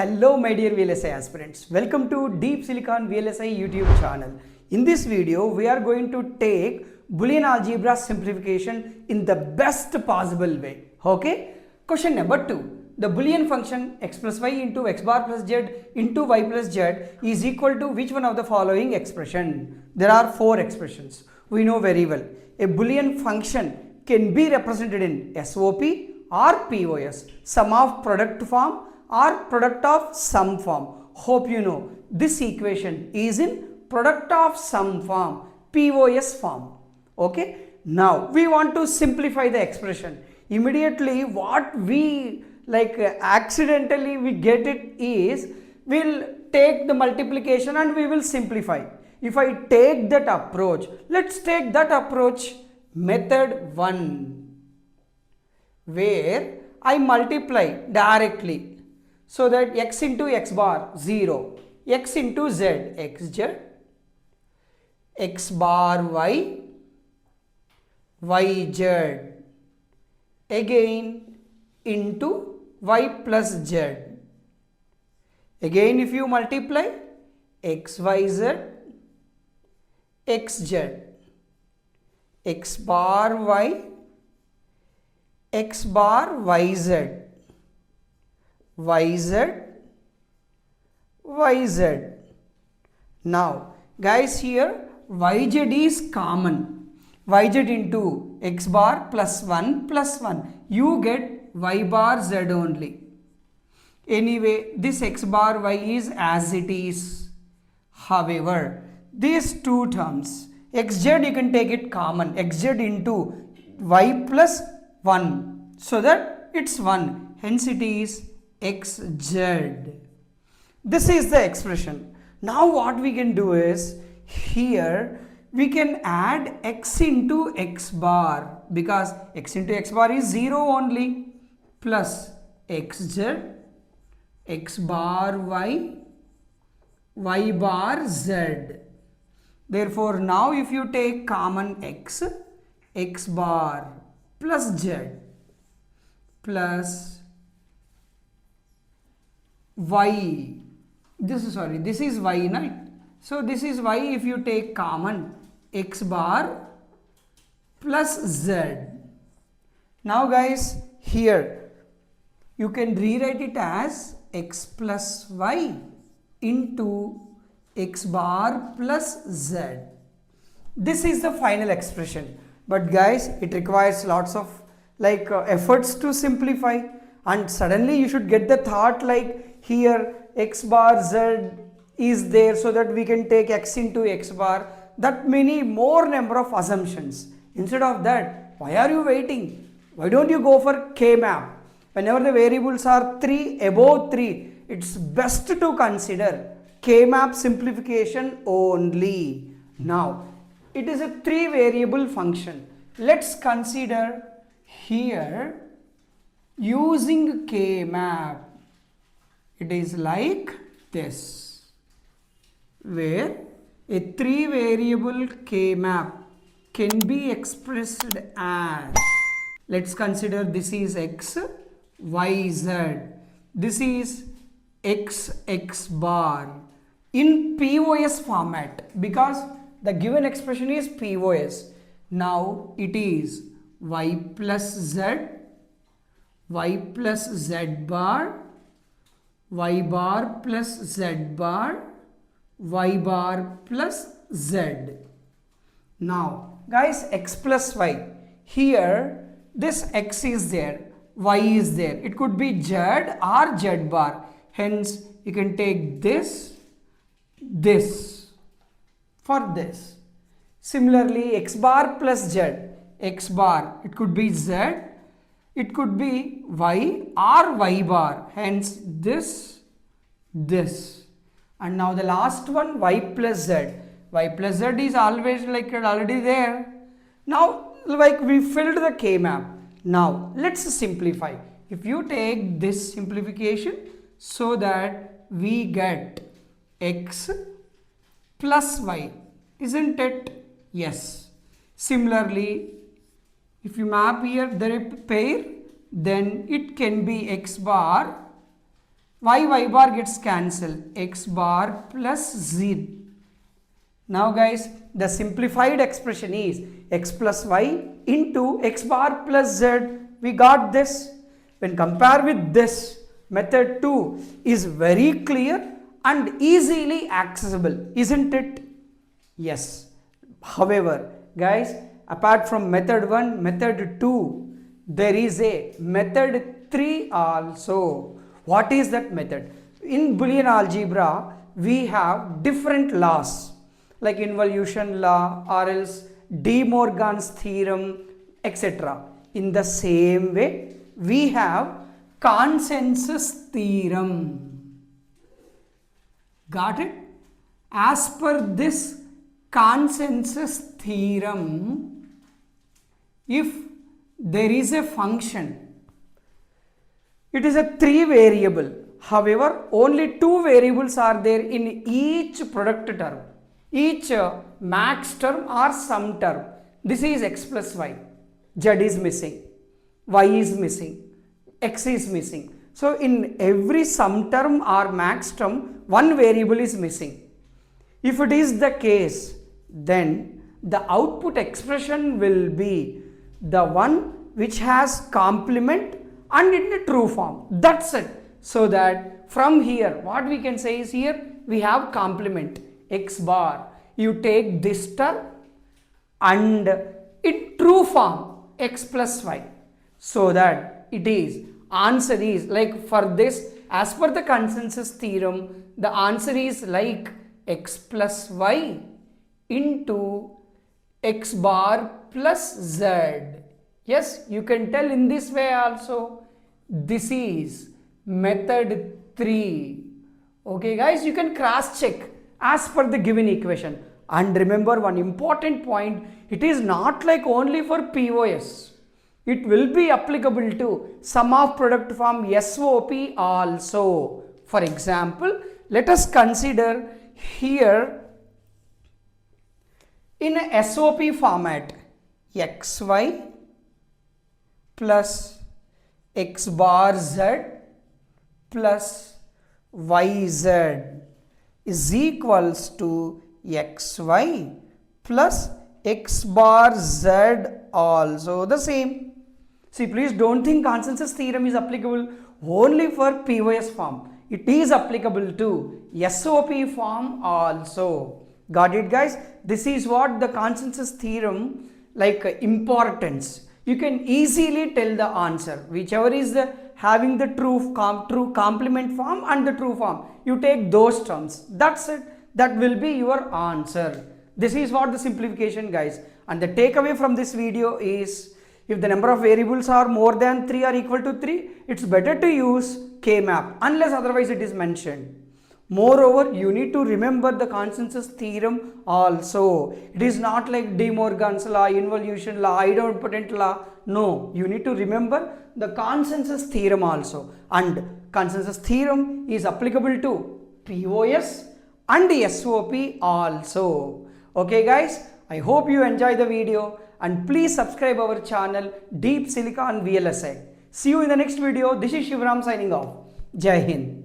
Hello my dear VLSI aspirants, welcome to Deep Silicon VLSI YouTube channel. In this video we are going to take Boolean algebra simplification in the best possible way. Okay? Question number 2. The Boolean function x plus y into x bar plus z into y plus z is equal to which one of the following expression? There are 4 expressions. We know very well. A Boolean function can be represented in SOP or POS, sum of product form or product of sum form. Hope you know this equation is in product of sum form, POS form. Okay, now we want to simplify the expression. Immediately what we accidentally we get it is, we'll take the multiplication and we will simplify. If I take that approach, let's take that approach, method 1, where I multiply directly. So that x into x bar 0, x into z xz, x bar y yz, again into y plus z. Again if you multiply xyz xz, x bar y, x bar yz, yz, yz. Now guys, here yz is common, yz into x bar plus 1 plus 1, you get y bar z only. Anyway, this x bar y is as it is. However, these two terms xz, you can take it common, xz into y plus 1, so that it's 1, hence it is xz. This is the expression. Now what we can do is, here we can add x into x bar, because x into x bar is 0 only, plus xz, x bar y, y bar z. Therefore now if you take common x, x bar plus z plus y, this is y, right? So this is y, if you take common x bar plus z. Now guys, here you can rewrite it as x plus y into x bar plus z. This is the final expression, but guys, it requires lots of efforts to simplify, and suddenly you should get the thought here x bar z is there, so that we can take x into x bar, that many more number of assumptions. Instead of that, why are you waiting? Why don't you go for K-map? Whenever the variables are 3, above 3, it's best to consider K-map simplification only. Now it is a 3 variable function. Let's consider here using K-map. It is like this, where a 3 variable K-map can be expressed as, let's consider this is x, y, z, this is x bar in POS format, because the given expression is POS. Now it is y plus z, y plus z bar, y bar plus z bar, y bar plus z. Now guys, x plus y, here this x is there, y is there, it could be z or z bar, hence you can take this for this. Similarly, x bar plus z, x bar, it could be z, it could be y or y bar, hence this. And now the last one, y plus z. Y plus z is always already there. Now we filled the K-map. Now let's simplify. If you take this simplification, so that we get x plus y, isn't it? Yes. Similarly, if you map here the pair, then it can be x bar y bar gets cancelled, x bar plus z. Now guys, the simplified expression is x plus y into x bar plus z. We got this. When compared with this, method 2 is very clear and easily accessible, isn't it? Yes. However, guys, apart from method 1, method 2, there is a method 3 also. What is that method? In Boolean algebra, we have different laws like involution law or else De Morgan's theorem, etc. In the same way, we have consensus theorem. Got it? As per this consensus theorem, if there is a function, it is a 3 variable. However, only 2 variables are there in each product term, each max term or sum term. This is x plus y, z is missing, y is missing, x is missing. So in every sum term or max term, 1 variable is missing. If it is the case, then the output expression will be the one which has complement and in the true form. That's it. So that from here, what we can say is here we have complement x bar. You take this term and in true form x plus y. So that it is, answer is like for this, as per the consensus theorem, the answer is like x plus y into x bar plus z. Yes, you can tell in this way also. This is method 3. Okay guys, you can cross check as per the given equation. And remember one important point, it is not like only for POS. It will be applicable to sum of product form SOP also. For example, let us consider here in a SOP format, xy plus x bar z plus yz is equals to xy plus x bar z also the same. See, please don't think consensus theorem is applicable only for POS form. It is applicable to SOP form also. Got it guys? This is what the consensus theorem like importance. You can easily tell the answer. Whichever is the having the true complement form and the true form. You take those terms. That's it. That will be your answer. This is what the simplification guys. And the takeaway from this video is, if the number of variables are more than 3 or equal to 3, it's better to use K-map unless otherwise it is mentioned. Moreover, you need to remember the consensus theorem also. It is not like De Morgan's law, involution law, idempotent law. No, you need to remember the consensus theorem also. And consensus theorem is applicable to POS and SOP also. Okay guys, I hope you enjoy the video and please subscribe our channel Deep Silicon VLSI. See you in the next video. This is Shivram signing off. Jai Hind.